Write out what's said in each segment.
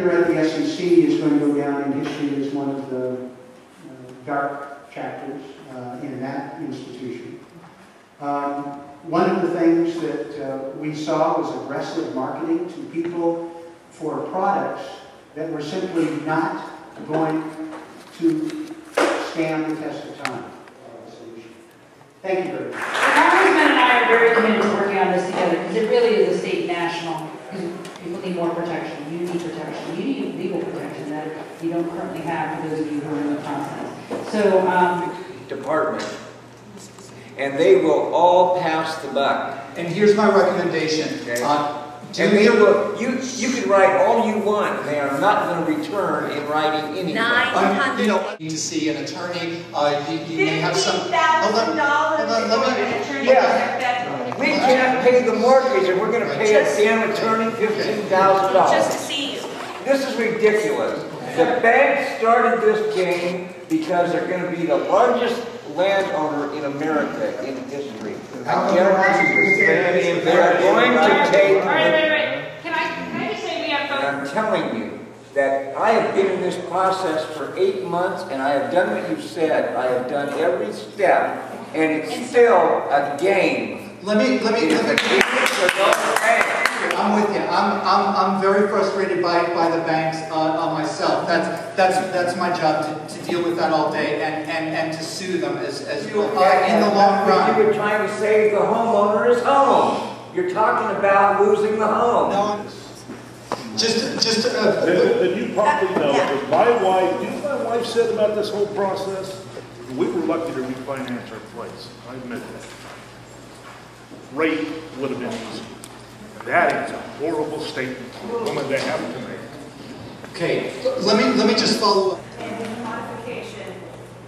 tenure at the SEC is going to go down in history as one of the dark chapters in that institution. One of the things that we saw was aggressive marketing to people for products that were simply not going to stand the test of time. Thank you very much. Congressman and I are very committed to working on this together because it really is a state national. People need more protection. You need protection. You need legal protection that you don't currently have for those of you who are in the process. So, department. And they will all pass the buck. And here's my recommendation. Okay. And they will, you can write all you want. They are not going to return in writing anything. You know, to see an attorney. You may have some. We can't pay the mortgage, and we're going to pay a damn attorney $15,000. Just to see you. This is ridiculous. The bank started this game because they're going to be the largest landowner in America in history. I guarantee you, they're going to take. Wait. Can I just say we have folks? I'm telling you that I have been in this process for 8 months, and I have done what you've said. I have done every step, and it's still a game. Let me. I'm with you. I'm very frustrated by the banks myself. That's my job to deal with that all day and to sue them as in the long run. You were trying to save the homeowner's home. You're talking about losing the home. No, and you probably know that my wife said about this whole process, we were lucky to refinance our place. I admit that. Rate would have been easy. That is a horrible statement for a woman to have to make. Okay, let me just follow up. And with the modification,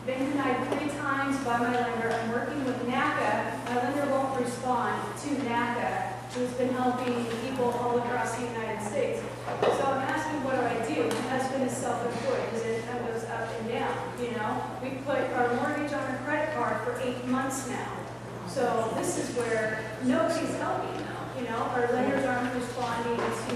been denied 3 times by my lender. I'm working with NACA. My lender won't respond to NACA, who's been helping people all across the United States. So I'm asking, what do I do? My husband is self-employed, because it goes up and down. You know, we put our mortgage on our credit card for 8 months now. So this is where nobody's helping now. You know, our lenders aren't responding to,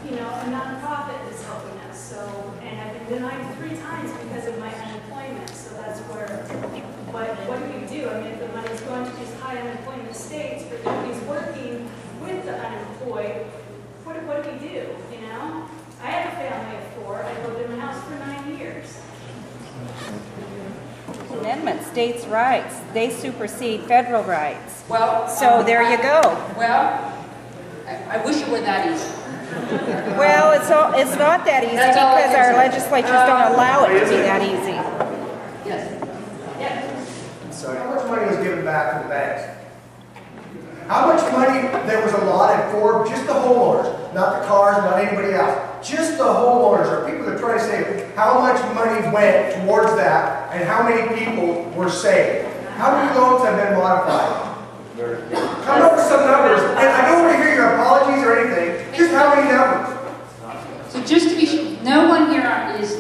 you know, a nonprofit is helping us. So, and I've been denied 3 times because of my unemployment. So that's where, what do we do? I mean, if the money's going to these high unemployment states, but nobody's working with the unemployed, what do we do? You know, I have a family of 4. I lived in my house for 9 years. Amendment, states' rights, they supersede federal rights. well. So there you go. Well, I wish it were that easy. Well, it's not that easy because our legislatures don't allow it to be that easy. Yes. So how much money was given back to the banks? How much money there was allotted for just the homeowners, not the cars, not anybody else, just the homeowners, or people that are trying to say how much money went towards that and how many people were saved? How many loans have been modified? Come up with some numbers, and I don't want to hear your apologies or anything, just how many numbers? So just to be sure, no one here is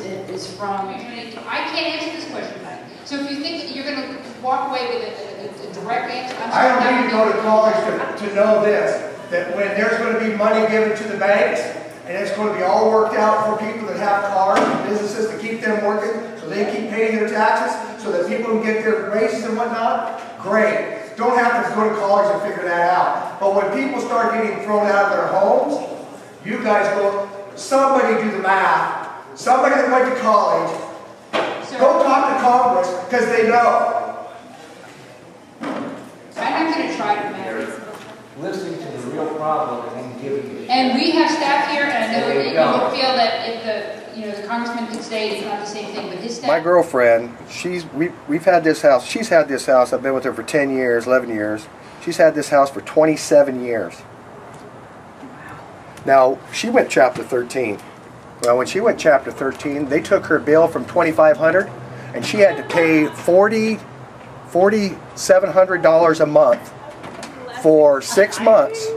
from, I can't answer this question tonight. So if you think that you're going to walk away with a direct answer, I don't need to go to college to know this, that when there's going to be money given to the banks, and it's going to be all worked out for people that have cars and businesses to keep them working, so they keep paying their taxes, so that people can get their raises and whatnot, great. Don't have to go to college and figure that out. But when people start getting thrown out of their homes, you guys go, somebody do the math. Somebody that went to college, go talk to Congress, because they know. I'm going to try to manage. Listening to the real problem and then giving it. And we have staff here, and I know that you would feel that if the congressman could say it's not the same thing, but his staff. My girlfriend, we've had this house. She's had this house. I've been with her for 10 years, 11 years. She's had this house for 27 years. Now, she went Chapter 13. Well, when she went Chapter 13, they took her bill from $2,500, and she had to pay $4,700 a month for 6 months.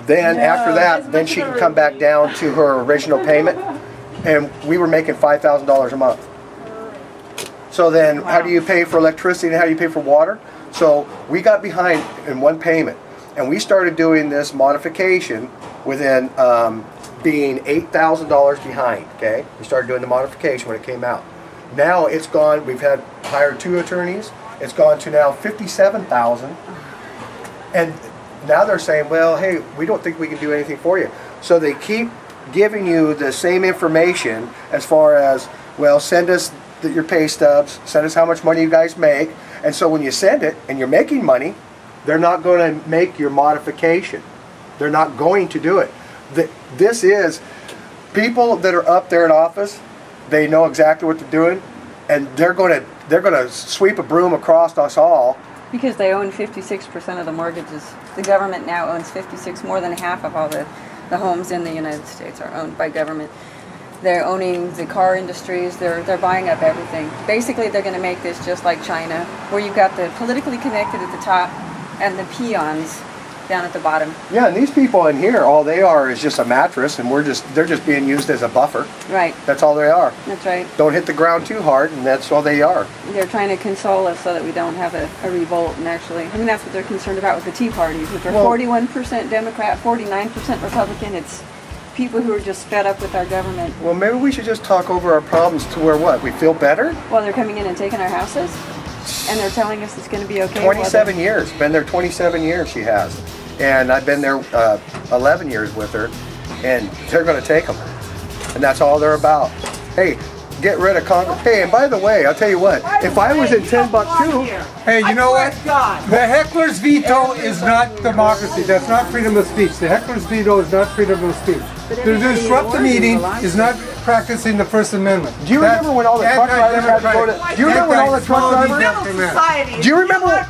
Then after that, then she can come back down to her original payment, and we were making $5,000 a month. So then how do you pay for electricity and how do you pay for water? So we got behind in one payment, and we started doing this modification within being $8,000 behind, okay? We started doing the modification when it came out. Now it's gone, we've hired 2 attorneys, it's gone to now $57,000. And now they're saying, well, hey, we don't think we can do anything for you. So they keep giving you the same information as far as, well, send us your pay stubs, send us how much money you guys make. And so when you send it and you're making money, they're not going to make your modification. They're not going to do it. This is people that are up there in office. They know exactly what they're doing, and they're going to sweep a broom across us all. Because they own 56% of the mortgages. The government now owns 56, more than half of all the homes in the United States are owned by government. They're owning the car industries, they're buying up everything. Basically, they're going to make this just like China, where you've got the politically connected at the top and the peons down at the bottom. Yeah, and these people in here, all they are is just a mattress, and they're just being used as a buffer. Right. That's all they are. That's right. Don't hit the ground too hard, and that's all they are. They're trying to console us so that we don't have a revolt, and actually, I mean, that's what they're concerned about with the Tea Parties, which are 41% Democrat, 49% Republican. It's people who are just fed up with our government. Well, maybe we should just talk over our problems to where what? We feel better? Well, they're coming in and taking our houses, and they're telling us it's going to be okay. 27 years. Been there 27 years she has. And I've been there 11 years with her, and they're going to take them. And that's all they're about. Hey, get rid of Congress. Hey, and by the way, I'll tell you what, if I was in Timbuktu... Hey, you know what? The heckler's veto is not democracy. That's not freedom of speech. The heckler's veto is not freedom of speech. To disrupt the meeting is not practicing the First Amendment. Do you remember when all the truck drivers had to go to... Do you remember when all the truck drivers... Do you remember...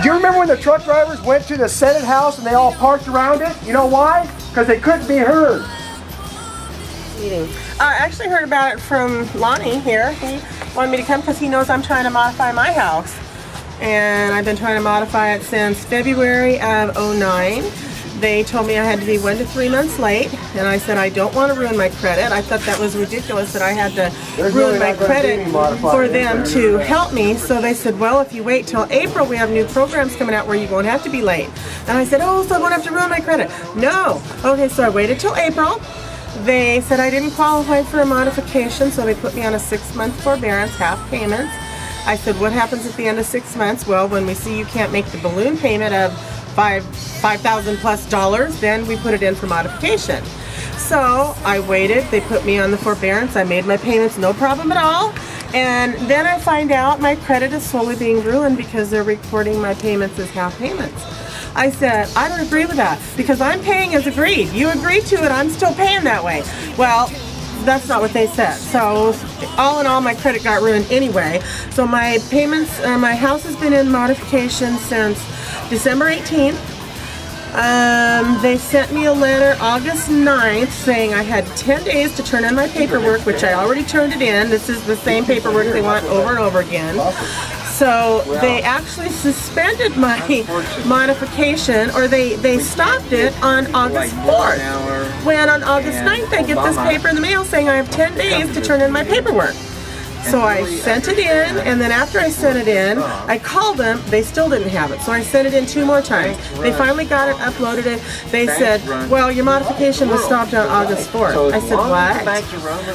Do you remember when the truck drivers went to the Senate House and they all parked around it? You know why? Because they couldn't be heard. I actually heard about it from Lonnie here. He wanted me to come because he knows I'm trying to modify my house. And I've been trying to modify it since February of '09. They told me I had to be 1 to 3 months late, and I said I don't want to ruin my credit. I thought that was ridiculous that I had to ruin my credit for them to help me. So they said, well, if you wait till April, we have new programs coming out where you won't have to be late. And I said, oh, so I won't have to ruin my credit. No. Okay, so I waited till April. They said I didn't qualify for a modification, so they put me on a 6-month forbearance, half payments. I said, what happens at the end of 6 months? Well, when we see you can't make the balloon payment of $5,000 plus, then we put it in for modification. So I waited, they put me on the forbearance, I made my payments, no problem at all. And then I find out my credit is slowly being ruined because they're recording my payments as half payments. I said, I don't agree with that because I'm paying as agreed. You agreed to it, I'm still paying that way. Well, that's not what they said. So all in all, my credit got ruined anyway. So my payments, my house has been in modification since December 18th. They sent me a letter August 9th saying I had 10 days to turn in my paperwork, which I already turned it in. This is the same paperwork they want over and over again. So they actually suspended my modification, or they stopped it on August 4th. When on August 9th I get this paper in the mail saying I have 10 days to turn in my paperwork. So I sent it in, and then after I sent it in, I called them, they still didn't have it. So I sent it in 2 more times. They finally got it, uploaded it. They said, well, your modification was stopped on August 4th. I said, what?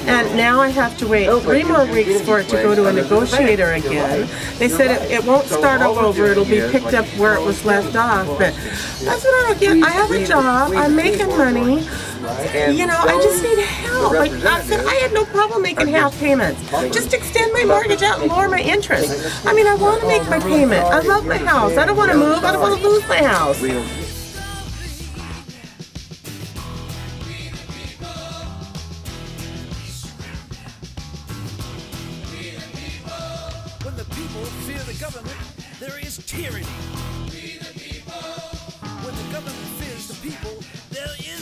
And now I have to wait 3 more weeks for it to go to a negotiator again. They said it won't start all over, it'll be picked up where it was left off. But that's what I don't get. I have a job, I'm making money. You know, I just need help. Like I said, I had no problem making half payments. Just extend my mortgage out and lower my interest. I mean, I want to make my payment. I love my house. I don't want to move. I don't want to lose my house. When the people fear the government, there is tyranny. When the government fears the people, there is